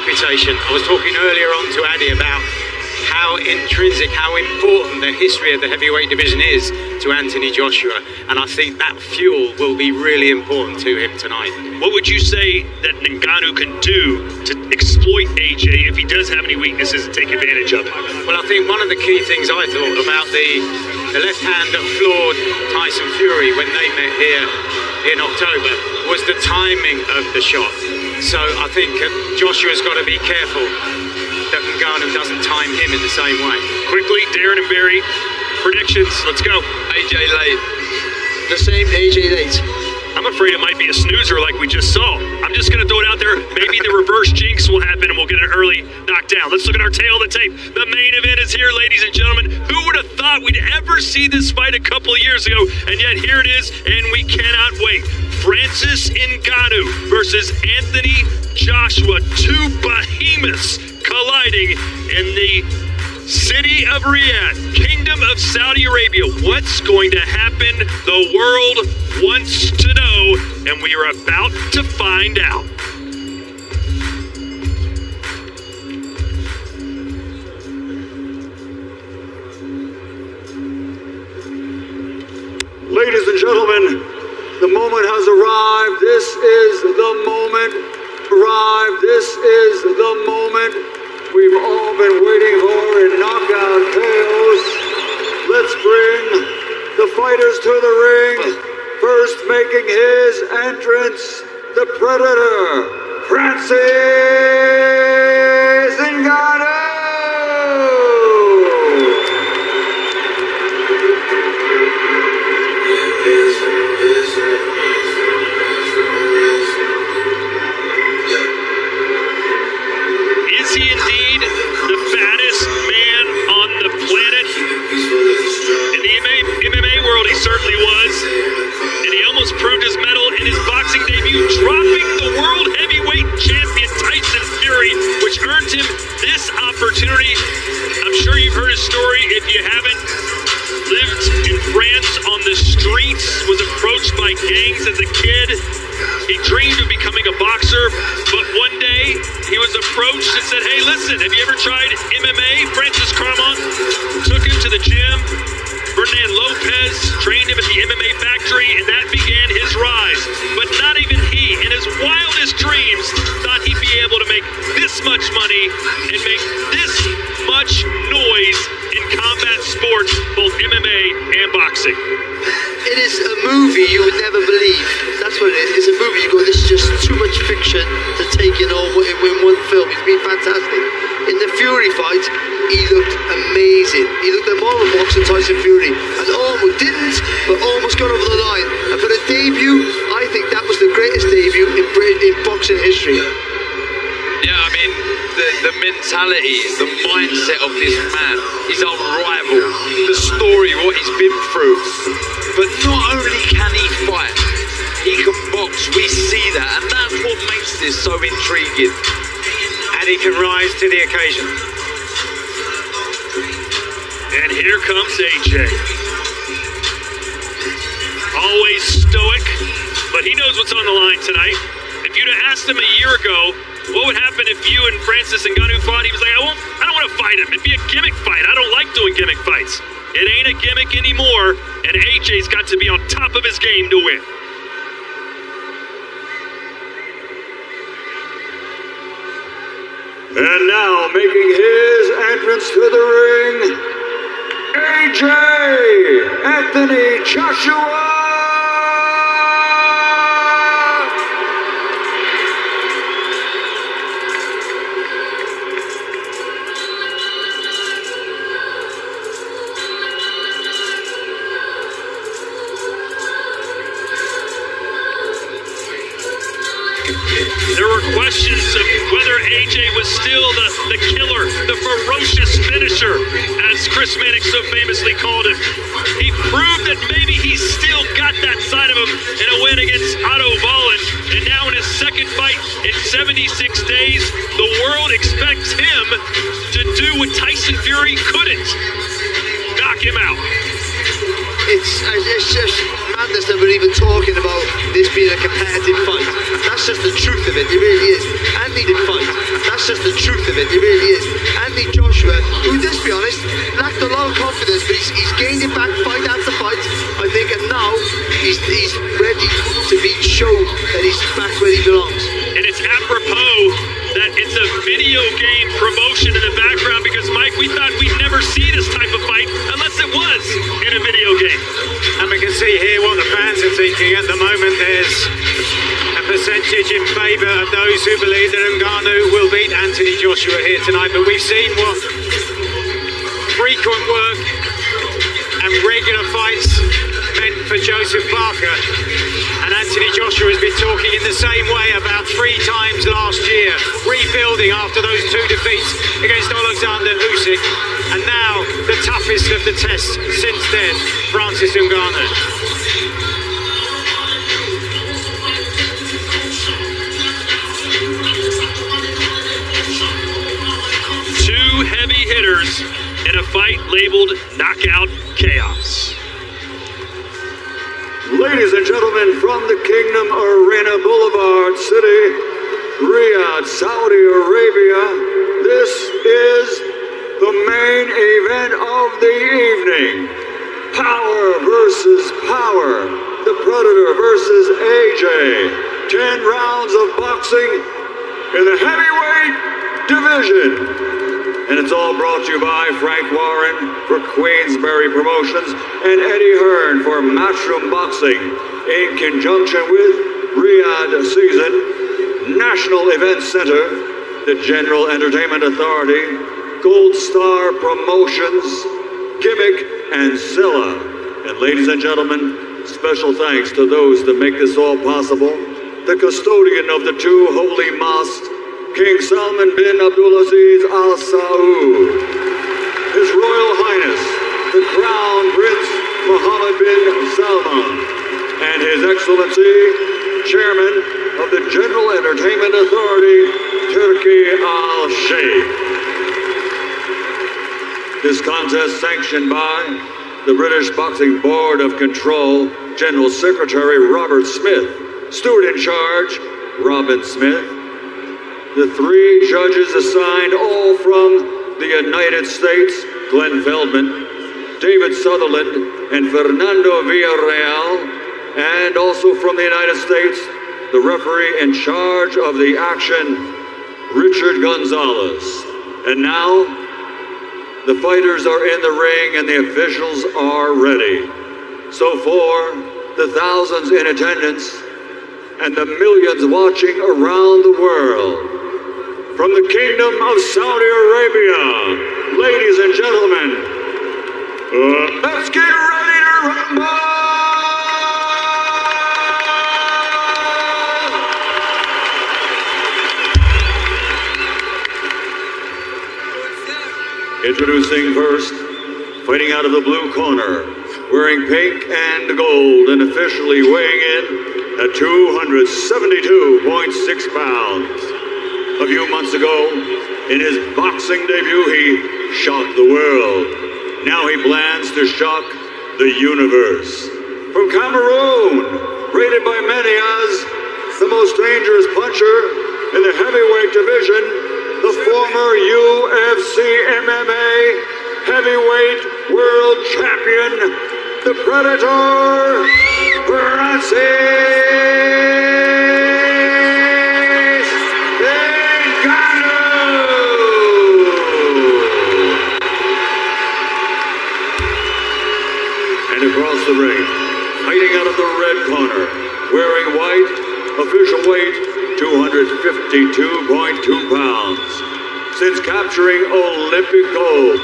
reputation. I was talking earlier on to Addy about how intrinsic, how important the history of the heavyweight division is to Anthony Joshua, and I think that fuel will be really important to him tonight. What would you say that Ngannou can do to exploit AJ if he does have any weaknesses and take advantage of it? Well, I think one of the key things I thought about the left hand that floored Tyson Fury when they met here in October was the timing of the shot. So I think Joshua's got to be careful that Ngannou doesn't time him in the same way. Quickly, Darren and Barry, predictions, let's go. AJ late. The same, AJ late. I'm afraid it might be a snoozer like we just saw. I'm just going to throw it out there. Maybe the reverse jinx will happen and we'll get an early knockdown. Let's look at our tail of the tape. The main event is here, ladies and gentlemen. Who would have thought we'd ever see this fight a couple of years ago? And yet here it is, and we cannot wait. Francis Ngannou versus Anthony Joshua. Two behemoths colliding in the city of Riyadh, Kingdom of Saudi Arabia. What's going to happen? The world wants to know, and we are about to find out. Ladies and gentlemen, the moment has arrived. This is the moment. This is the moment we've all been waiting for in knockout chaos. Let's bring the fighters to the ring. First making his entrance, the Predator, Francis Ngannou. Is he indeed the baddest man on the planet? In the MMA world, he certainly was. And he almost proved his mettle in his boxing debut, dropping the world heavyweight champion Tyson Fury, which earned him this opportunity. I'm sure you've heard his story. If you haven't, lived in France on the streets, was approached by gangs as a kid. He dreamed of becoming a boxer, but one day he was approached and said, hey, listen, have you ever tried MMA? Francis Carmont took him to the gym. Ferdinand Lopez trained him at the MMA factory, and that began his rise. But not even he, in his wildest dreams, thought he'd be able to make this much money and make this much noise in combat sports, both MMA and boxing. It is a movie you would never believe. That's what it is. It's a movie you go, this is just too much fiction to take in all in one film. It's been fantastic. In the Fury fight, he looked amazing. He looked like more of a boxer, Tyson Fury, and almost didn't, but almost got over the line. And for a debut, I think that was the greatest debut in boxing history. Yeah, I mean, the mentality, the mindset of this man is unrivaled. The story, what he's been through. But not only can he fight, he can box. We see that, and that's what makes this so intriguing. And he can rise to the occasion. And here comes AJ. Always stoic, but he knows what's on the line tonight. If you'd have asked him a year ago, what would happen if you and Francis Ngannou fought? He was like, I don't want to fight him. It'd be a gimmick fight. I don't like doing gimmick fights. It ain't a gimmick anymore, and AJ's got to be on top of his game to win. And now making his entrance to the ring, AJ Anthony Joshua. There were questions of whether AJ was still the killer, the ferocious finisher, as Chris Mannix so famously called him. He proved that maybe he's still got that side of him in a win against Otto Wallin. And now in his second fight in 76 days, the world expects him to do what Tyson Fury couldn't. Knock him out. It's just madness that we're even talking about this being a competitive fight. That's just the truth of it. It really is. Anthony did fight. That's That's just the truth of it. It really is. Anthony Joshua, who, let's be honest, lacked a lot of confidence, but he's gained it back fight after fight, I think, and now he's ready to show that he's back where he belongs. And it's apropos that it's a video game promotion in the background because, Mike, we thought we'd never see this type of fight unless it was in a video game. And we can see here what the fans are thinking at the moment. There's a percentage in favour of those who believe that Ngannou will beat Anthony Joshua here tonight. But we've seen what frequent work and regular fights meant for Joseph Parker. And Anthony Joshua has been talking in the same way about 3 times last year, rebuilding after those 2 defeats against Alexander Usyk. And now the toughest of the tests since then, Francis Ngannou. Two heavy hitters in a fight labeled Knockout Chaos. Ladies and gentlemen, from the Kingdom Arena Boulevard City, Riyadh, Saudi Arabia, this is the main event of the evening. Power versus power. The Predator versus AJ. 10 rounds of boxing in the heavyweight division. And it's all brought to you by Frank Warren for Queensberry Promotions and Eddie Hearn for Matchroom Boxing in conjunction with Riyadh Season, National Event Center, the General Entertainment Authority, Gold Star Promotions, Gimmick, and Silla. And ladies and gentlemen, special thanks to those that make this all possible. The custodian of the 2 holy mosques, King Salman bin Abdulaziz Al Saud, His Royal Highness, the Crown Prince Mohammed bin Salman, and His Excellency, Chairman of the General Entertainment Authority, Turki Al Sheikh. This contest sanctioned by the British Boxing Board of Control, General Secretary Robert Smith, Steward in charge, Robin Smith. The 3 judges assigned, all from the United States, Glenn Feldman, David Sutherland, and Fernando Villarreal, and also from the United States, the referee in charge of the action, Richard Gonzalez. And now, the fighters are in the ring and the officials are ready. So for the thousands in attendance and the millions watching around the world, from the Kingdom of Saudi Arabia, ladies and gentlemen, let's get ready to rumble! Introducing first, fighting out of the blue corner, wearing pink and gold and officially weighing in at 272.6 pounds. A few months ago, in his boxing debut, he shocked the world. Now he plans to shock the universe. From Cameroon, rated by many as the most dangerous puncher in the heavyweight division, the former UFC MMA heavyweight world champion, the Predator, Francis across the ring, fighting out of the red corner, wearing white, official weight 252.2 pounds. Since capturing Olympic gold,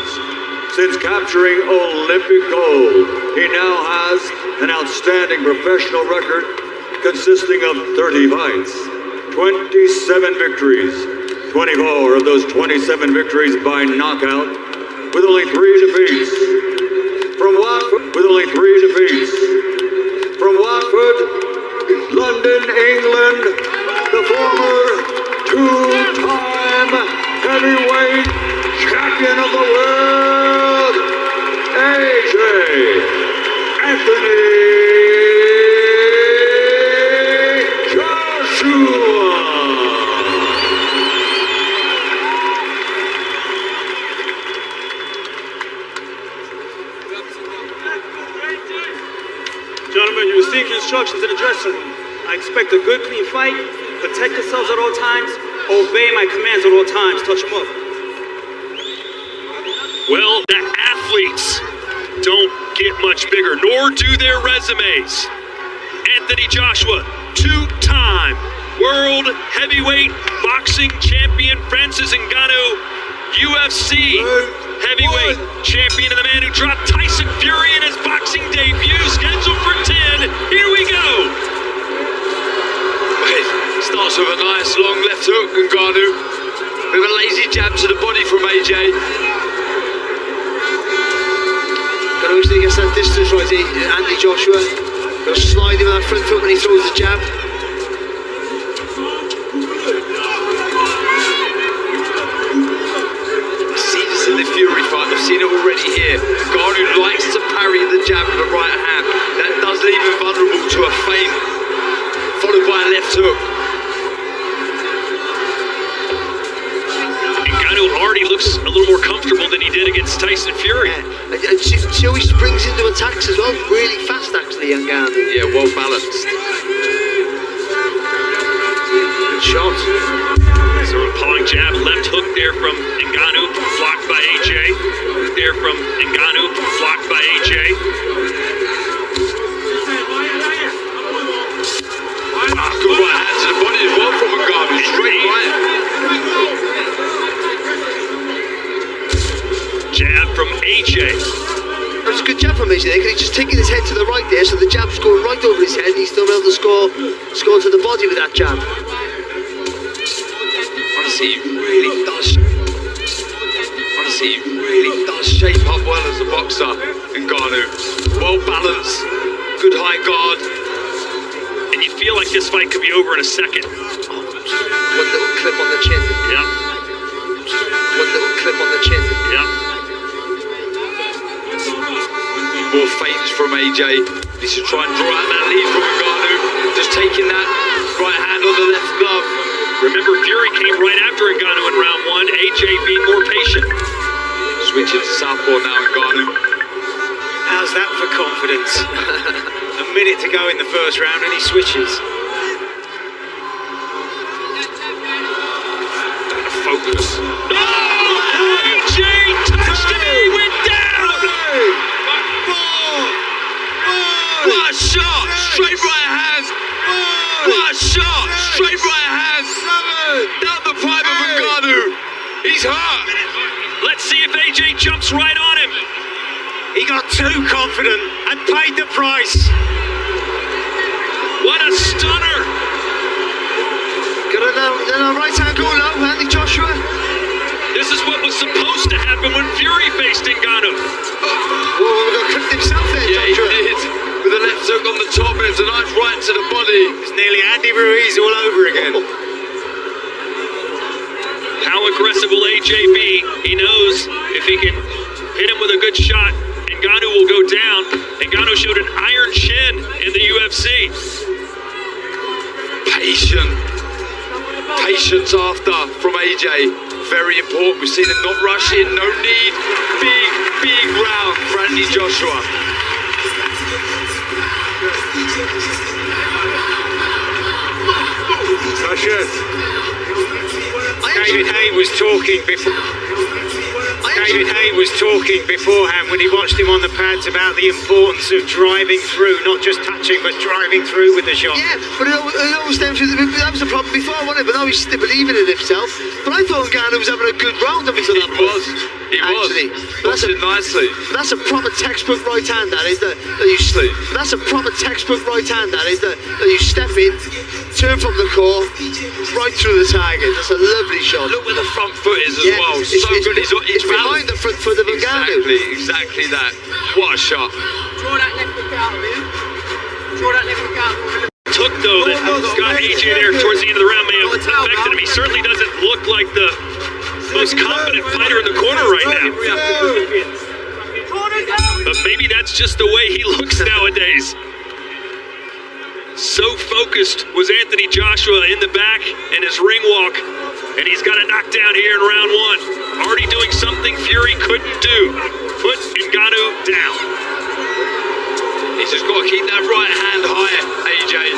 he now has an outstanding professional record consisting of 30 fights, 27 victories, 24 of those 27 victories by knockout, with only 3 defeats. From Watford, London, England, the former 2-time heavyweight champion of the world, AJ Anthony Joshua. instructions in the dressing room. I expect a good, clean fight. Protect yourselves at all times. Obey my commands at all times. Touch them up. Well, the athletes don't get much bigger, nor do their resumes. Anthony Joshua, two-time world heavyweight boxing champion. Francis Ngannou, UFC heavyweight champion, and the man who dropped Tyson Fury in his boxing debut, scheduled for 10. Here we go. Wait, starts with a nice long left hook, Ngannou. With a lazy jab to the body from AJ. Gotta make sure he gets that distance right, Andy Joshua. Gotta slide him with that front foot when he throws the jab. I've seen this in the Fury fight, I've seen it already here. Ngannou likes to parry the jab with the right hand. That does leave him vulnerable to a feint, followed by a left hook. Ngannou already looks a little more comfortable than he did against Tyson Fury. Yeah. And see how he springs into attacks as well. Really fast, actually, Ngannou. Yeah, well balanced. Good shot. So a pawing jab, left hook there from Ngannou, blocked by AJ. There from Ngannou, blocked by AJ. Good right hand to the body as well from Ngannou. Straight right. Jab from AJ. That was a good jab from AJ there, because he's just taking his head to the right there, so the jab's going right over his head, and he's still able to score to the body with that jab. Honestly, he really does shape up well as a boxer, Ngannou. Well balanced, good high guard. And you feel like this fight could be over in a second. One little clip on the chin. Yep. One little clip on the chin. Yep. More feints from AJ. Needs to try and draw out that lead from Ngannou. Just taking that right hand on the left glove. Remember, Fury came right after Ngannou in round one. AJ being more patient. Switching to southpaw now, Ngannou. How's that for confidence? A minute to go in the first round and he switches. Focus. Oh! AJ touched him! He went down! What a shot! Straight right hand! What a shot! Straight right hand! Down the pipe of Ngannou! He's hurt! Let's see if AJ jumps right on him. He got too confident and paid the price. What a stunner! Got a right hand go low, Andy Joshua. This is what was supposed to happen when Fury faced Ngannou. Whoa, he got clipped himself there, Yeah, he Joshua. did. With a left hook on the top, and it's a nice right to the body. It's nearly Andy Ruiz all over again. How aggressive will AJ be? He knows if he can hit him with a good shot, Ngannou will go down. Ngannou showed an iron chin in the UFC. Patience after from AJ. Very important. We've seen him not rush in. No need. Big round for Andy Joshua. David Hay was talking before. David Hay was talking beforehand when he watched him on the pads about the importance of driving through, not just touching, but driving through with the shot. Yeah, but it always stems with, that was the problem before, wasn't it? But now he's still believing in himself. But I thought Ngannou was having a good round up until that point. He was. But Watched it nicely. that's a proper textbook right hand, that is. That you Sleep. That's a proper textbook right hand, that is. That you step in, turn from the core, right through the target. That's a lovely shot. Look where the front foot is as Yeah, well. it's- So it's- good. it's behind the front foot of Ngannou. Exactly that. What a shot. Draw that left hook out of him. Draw that left hook out of him. Hook though that got AJ there towards the end of the round may have affected him. He certainly doesn't look like the most confident fighter in the corner right now. But maybe that's just the way he looks nowadays. So focused was Anthony Joshua in the back and his ring walk, and he's got a knockdown here in round one. Already doing something Fury couldn't do. Put Ngannou down. He's just got to keep that right hand high, AJ.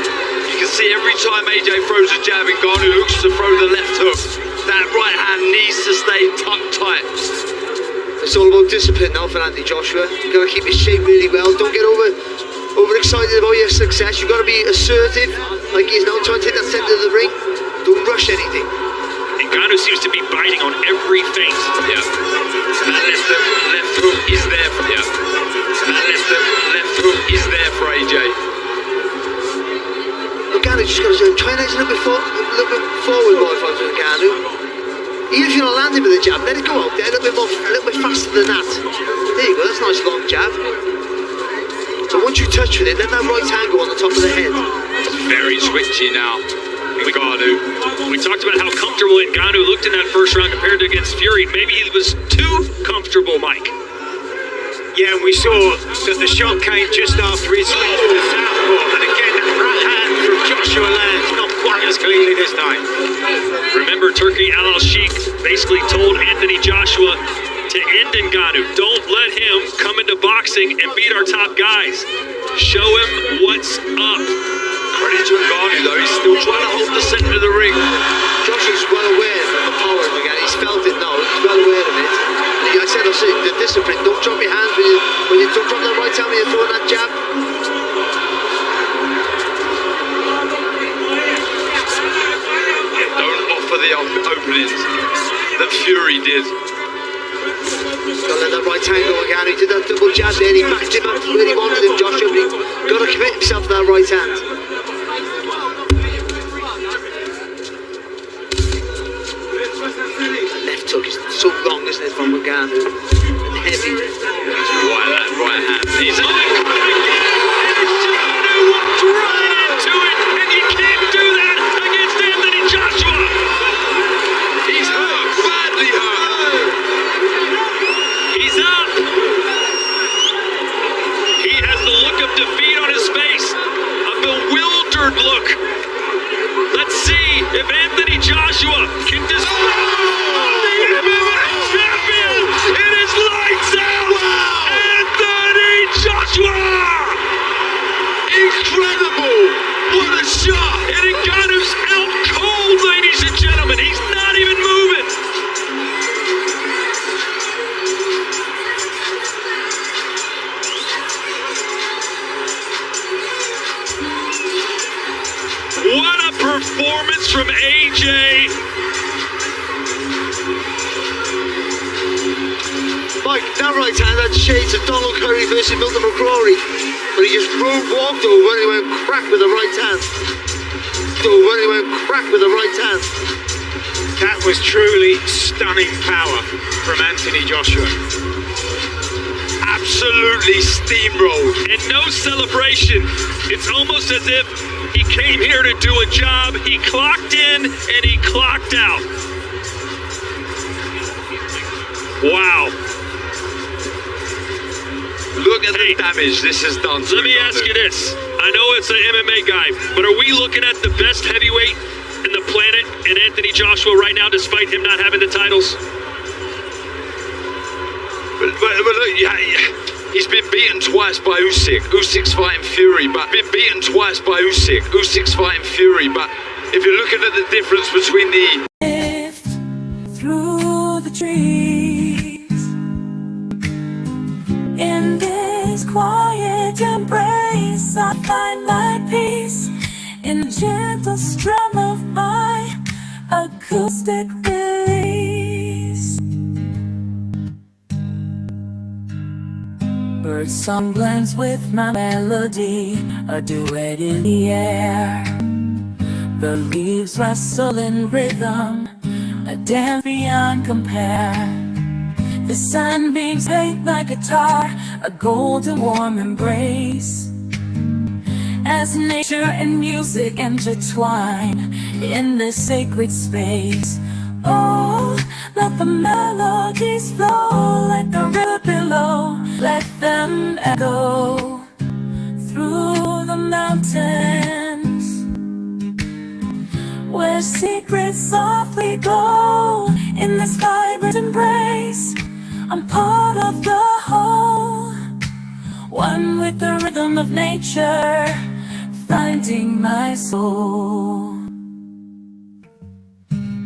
You can see every time AJ throws a jab, Ngannou looks to throw the left hook. That right hand needs to stay tucked tight. It's all about discipline now for Anthony Joshua. You've got to keep your shape really well. Don't get overexcited about your success. You've got to be assertive, like he's now trying to take that center of the ring. Don't rush anything. Ngannou seems to be biting on every feint. Yeah. That left hook is there for That left hook is there for AJ. Ngannou just got to try and edge a little bit forward more if I was Ngannou. Even if you're not landing with a jab, let it go out there a little bit faster than that. There you go, that's a nice long jab. So once you touch with it, let that right hand go on the top of the head. It's very switchy now. Ngannou. We talked about how comfortable Ngannou looked in that first round compared to against Fury. Maybe he was too comfortable, Mike. Yeah, and we saw that the shot came just after he switched to the southpaw. And again, that right hand from Joshua lands not quite as cleanly this time. Remember, Turki Al-Sheikh basically told Anthony Joshua to end Ngannou. Don't let him come into boxing and beat our top guys. Show him what's up. Credit to Ngannou though, he's still trying to hold the center of the ring. Joshua's well aware of the power of Ngannou. He's felt it now. He's well aware of it. And I said, the discipline. Don't drop your hands when you don't drop that right hand when you're throwing that jab. Don't offer the openings that Fury did. Got to let that right hand go again. He did that double jab there. He backed him up where he wanted him, Joshua. But he's got to commit himself to that right hand. That left hook is so long, isn't it, from Ngannou? And heavy. Why that right hand? He's Ngannou walked right into it, and you can't do that against Anthony Joshua. He's hurt, badly hurt. He's up. He has the look of defeat on his face, a bewildered look. Let's see if Anthony Joshua can disrupt the MMA champion. It is lights out. Wow. Anthony Joshua. Incredible! What a shot! And Ngannou's out cold, ladies and gentlemen. He's not even moving. What a performance from AJ. Mike, that right hand had shades of Donald Curry versus Milton McCrory. But he just walked over and he went crack with the right hand. That was truly stunning power from Anthony Joshua. Absolutely steamrolled. And no celebration. It's almost as if he came here to do a job. He clocked in and he clocked out. Wow. Look at the damage this has done to Let me ask you this. I know it's an MMA guy, but are we looking at the best heavyweight in the planet in Anthony Joshua right now, despite him not having the titles? But look, yeah, he's been beaten twice by Usyk. Usyk's fighting Fury, but been beaten twice by Usyk. Usyk's fighting Fury, but if you're looking at the difference between the... Through the trees, in this quiet embrace, I find my peace in the gentle strum of my acoustic release. Birdsong blends with my melody, a duet in the air. The leaves rustle in rhythm, a dance beyond compare. The sunbeams paint my guitar a golden warm embrace. As nature and music intertwine in this sacred space. Oh, let the melodies flow like the river below. Let them echo through the mountains, where secrets softly glow. In this vibrant embrace, I'm part of the whole. one with the rhythm of nature, finding my soul.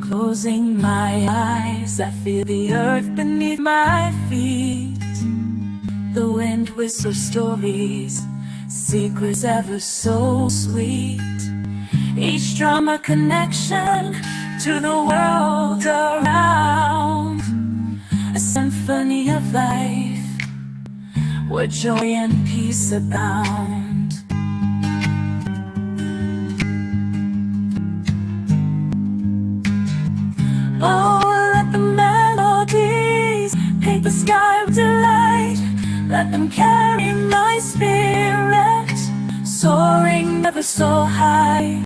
Closing my eyes, I feel the earth beneath my feet. The wind whispers stories, secrets ever so sweet. Each drum a connection to the world around. A symphony of life, where joy and peace abound. Oh, let the melodies paint the sky with delight. Let them carry my spirit, soaring ever so high.